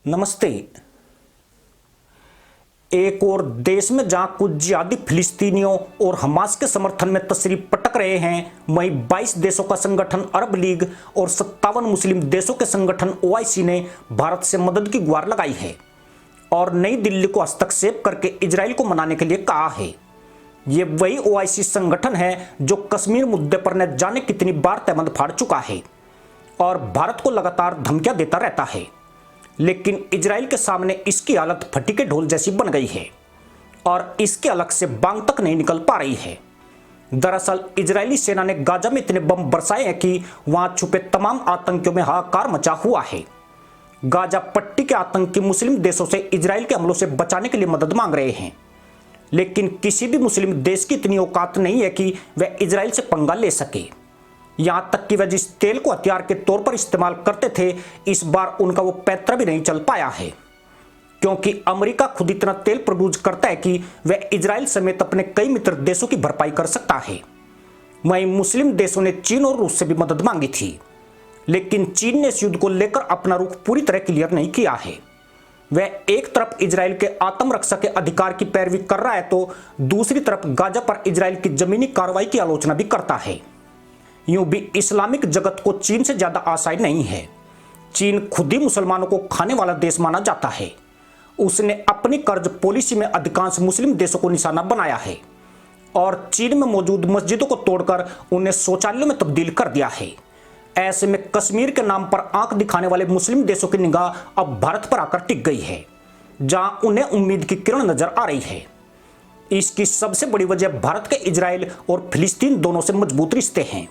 नमस्ते। एक और देश में जहां कुछ जिहादी फिलिस्तीनियों और हमास के समर्थन में तशरीफ पटक रहे हैं, वहीं 22 देशों का संगठन अरब लीग और 57 मुस्लिम देशों के संगठन ओआईसी ने भारत से मदद की गुहार लगाई है और नई दिल्ली को हस्तक्षेप करके इजराइल को मनाने के लिए कहा है। ये वही ओआईसी संगठन है जो कश्मीर मुद्दे पर न जाने कितनी बार तहमत फाड़ चुका है और भारत को लगातार धमकियां देता रहता है, लेकिन इजराइल के सामने इसकी हालत फटी के ढोल जैसी बन गई है और इसके अलग से बांग तक नहीं निकल पा रही है। दरअसल इजरायली सेना ने गाजा में इतने बम बरसाए हैं कि वहां छुपे तमाम आतंकियों में हाहाकार मचा हुआ है। गाजा पट्टी के आतंकी मुस्लिम देशों से इजराइल के हमलों से बचाने के लिए मदद मांग रहे हैं, लेकिन किसी भी मुस्लिम देश की इतनी औकात नहीं है कि वह इजराइल से पंगा ले सके। यहां तक कि वह जिस तेल को हथियार के तौर पर इस्तेमाल करते थे, इस बार उनका वो पैतरा भी नहीं चल पाया है, क्योंकि अमेरिका खुद इतना तेल प्रोड्यूस करता है कि वह इजराइल समेत अपने कई मित्र देशों की भरपाई कर सकता है। वहीं मुस्लिम देशों ने चीन और रूस से भी मदद मांगी थी, लेकिन चीन ने इस युद्ध को लेकर अपना रुख पूरी तरह क्लियर नहीं किया है। वह एक तरफ इजराइल के आत्मरक्षा के अधिकार की पैरवी कर रहा है, तो दूसरी तरफ गाजा पर इजराइल की जमीनी कार्रवाई की आलोचना भी करता है। यूं भी इस्लामिक जगत को चीन से ज्यादा आशाएं नहीं है। चीन खुद ही मुसलमानों को खाने वाला देश माना जाता है। उसने अपनी कर्ज पॉलिसी में अधिकांश मुस्लिम देशों को निशाना बनाया है और चीन में मौजूद मस्जिदों को तोड़कर उन्हें शौचालयों में तब्दील कर दिया है। ऐसे में कश्मीर के नाम पर आंख दिखाने वाले मुस्लिम देशों की निगाह अब भारत पर आकर टिक गई है, जहां उन्हें उम्मीद की किरण नजर आ रही है। इसकी सबसे बड़ी वजह भारत के इजराइल और फिलिस्तीन दोनों से मजबूत रिश्ते हैं।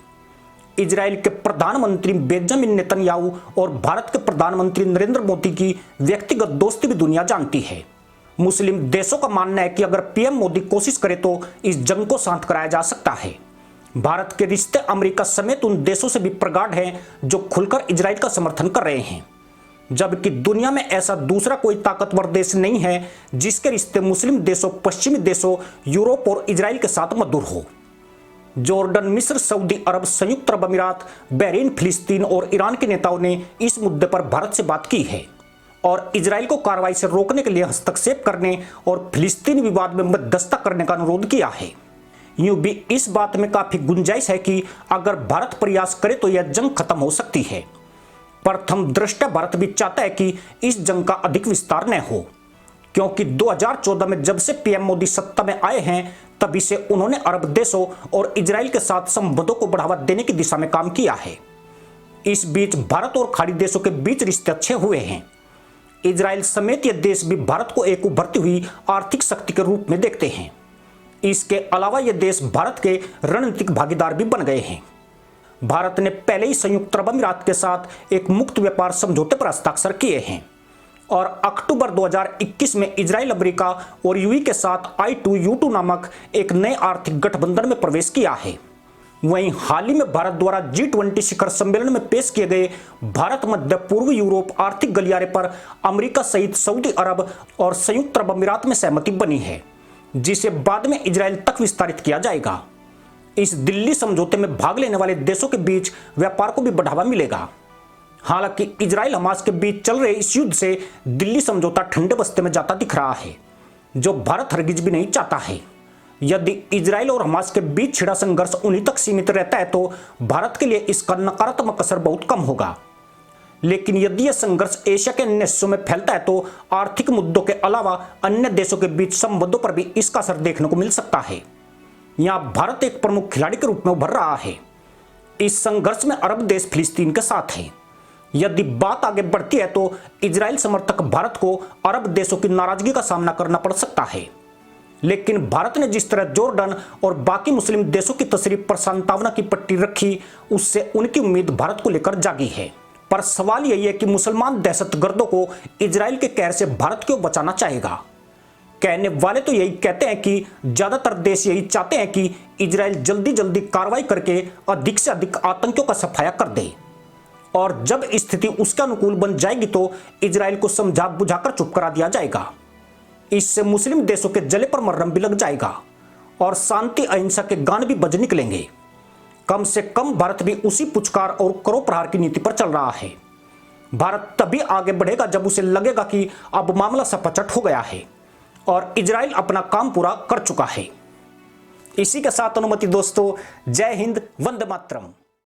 इजराइल के प्रधानमंत्री बेंजामिन नेतन्याहू और भारत के प्रधानमंत्री नरेंद्र मोदी की व्यक्तिगत दोस्ती भी दुनिया जानती है। मुस्लिम देशों का मानना है कि अगर पीएम मोदी कोशिश करे तो इस जंग को शांत कराया जा सकता है। भारत के रिश्ते अमेरिका समेत उन देशों से भी प्रगाढ़ हैं जो खुलकर इजराइल का समर्थन कर रहे हैं, जबकि दुनिया में ऐसा दूसरा कोई ताकतवर देश नहीं है जिसके रिश्ते मुस्लिम देशों, पश्चिमी देशों, यूरोप और इजराइल के साथ मधुर हो। जॉर्डन, मिस्र, सऊदी अरब, संयुक्त अरब अमीरात, बहरीन, फिलिस्तीन और ईरान के नेताओं ने इस मुद्दे पर भारत से बात की है और इजराइल को कार्रवाई से रोकने के लिए हस्तक्षेप करने और फिलिस्तीन विवाद में मध्यस्थता करने का अनुरोध किया है। यूं भी इस बात में काफी गुंजाइश है कि अगर भारत प्रयास करे तो यह जंग खत्म हो सकती है। प्रथम दृष्टया भारत भी चाहता है कि इस जंग का अधिक विस्तार न हो, क्योंकि 2014 में जब से पीएम मोदी सत्ता में आए हैं, तभी से उन्होंने अरब देशों और इजराइल के साथ संबंधों को बढ़ावा देने की दिशा में काम किया है। इस बीच भारत और खाड़ी देशों के बीच रिश्ते अच्छे हुए हैं। इजराइल समेत ये देश भी भारत को एक उभरती हुई आर्थिक शक्ति के रूप में देखते हैं। इसके अलावा ये देश भारत के रणनीतिक भागीदार भी बन गए हैं। भारत ने पहले ही संयुक्त अरब अमीरात के साथ एक मुक्त व्यापार समझौते पर हस्ताक्षर किए हैं और अक्टूबर 2021 में इजराइल, अमेरिका और यूएई के साथ I2U2 नामक एक नए आर्थिक गठबंधन में प्रवेश किया है। वहीं हाल ही में भारत द्वारा G20 शिखर सम्मेलन में पेश किए गए भारत मध्य पूर्व यूरोप आर्थिक गलियारे पर अमेरिका सहित सऊदी अरब और संयुक्त अरब अमीरात में सहमति बनी है, जिसे बाद में इजराइल तक विस्तारित किया जाएगा। इस दिल्ली समझौते में भाग लेने वाले देशों के बीच व्यापार को भी बढ़ावा मिलेगा। हालांकि इजराइल हमास के बीच चल रहे इस युद्ध से दिल्ली समझौता ठंडे बस्ते में जाता दिख रहा है, जो भारत हरगिज भी नहीं चाहता है। यदि इजराइल और हमास के बीच छिड़ा संघर्ष उन्हीं तक सीमित रहता है तो भारत के लिए इसका नकारात्मक असर बहुत कम होगा, लेकिन यदि यह संघर्ष एशिया के अन्य हिस्सों में फैलता है तो आर्थिक मुद्दों के अलावा अन्य देशों के बीच संबंधों पर भी इसका असर देखने को मिल सकता है। यहाँ भारत एक प्रमुख खिलाड़ी के रूप में उभर रहा है। इस संघर्ष में अरब देश फिलिस्तीन के साथ है। यदि बात आगे बढ़ती है तो इजराइल समर्थक भारत को अरब देशों की नाराजगी का सामना करना पड़ सकता है, लेकिन भारत ने जिस तरह जॉर्डन और बाकी मुस्लिम देशों की तशरीफ पर सांत्वना की पट्टी रखी, उससे उनकी उम्मीद भारत को लेकर जागी है। पर सवाल यही है कि मुसलमान दहशतगर्दों को इजराइल के कहर से भारत क्यों बचाना चाहेगा। कहने वाले तो यही कहते हैं कि ज्यादातर देश यही चाहते हैं कि इजराइल जल्दी जल्दी कार्रवाई करके अधिक से अधिक आतंकियों का सफाया कर दे, और जब स्थिति उसके अनुकूल बन जाएगी तो इजराइल को समझा बुझाकर चुप करा दिया जाएगा। इससे मुस्लिम देशों के जले पर मरहम भी लग जाएगा और शांति अहिंसा के गान भी बज निकलेंगे। कम से कम भारत भी उसी पुचकार और करो प्रहार की नीति पर चल रहा है। भारत तभी आगे बढ़ेगा जब उसे लगेगा कि अब मामला सपाचट हो गया है और इजराइल अपना काम पूरा कर चुका है। इसी के साथ अनुमति दोस्तों, जय हिंद, वंदे मातरम।